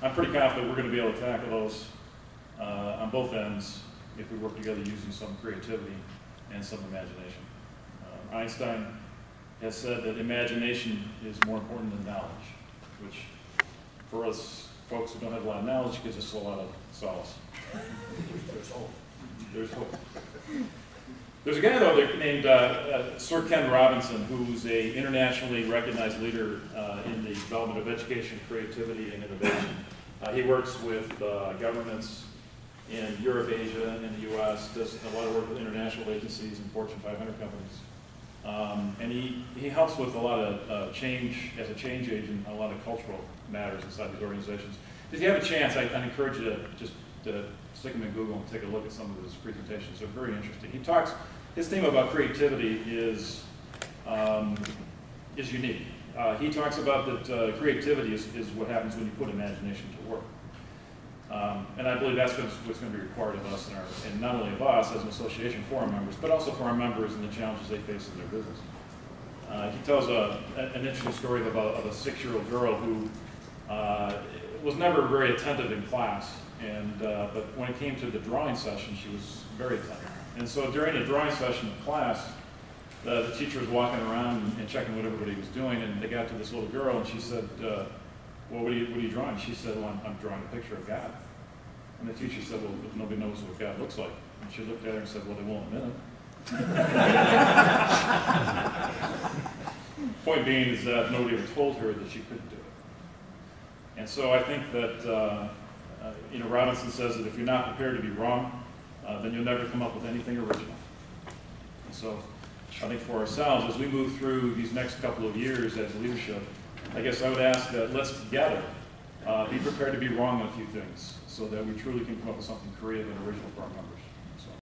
I'm pretty confident we're going to be able to tackle those on both ends if we work together using some creativity and some imagination. Einstein has said that imagination is more important than knowledge, which for us folks who don't have a lot of knowledge gives us a lot of solace. There's hope. There's hope. There's a guy, though, named Sir Ken Robinson, who's an internationally recognized leader in the development of education, creativity, and innovation. He works with governments in Europe, Asia, and the U.S., does a lot of work with international agencies and Fortune 500 companies. And he helps with a lot of change, as a change agent, a lot of cultural matters inside these organizations. If you have a chance, I'd encourage you to just stick them in Google and take a look at some of his presentations. They're very interesting. He talks, his theme about creativity is unique. He talks about that creativity is what happens when you put imagination to work. And I believe that's what's going to be required of us, and not only of us as an association for our members, but also for our members and the challenges they face in their business. He tells an interesting story of a 6-year-old girl who was never very attentive in class, but when it came to the drawing session, she was very attentive. And so during the drawing session of class, the teacher was walking around and checking what everybody was doing, and they got to this little girl, and she said, well, what are you drawing? She said, well, I'm drawing a picture of God. And the teacher said, well, nobody knows what God looks like. And she looked at her and said, well, they won't in a minute. Point being is that nobody ever told her that she couldn't do it. And so I think that, Robinson says that if you're not prepared to be wrong, then you'll never come up with anything original. And so I think for ourselves, as we move through these next couple of years as leadership, I guess I would ask that let's together be prepared to be wrong on a few things so that we truly can come up with something creative and original for our members.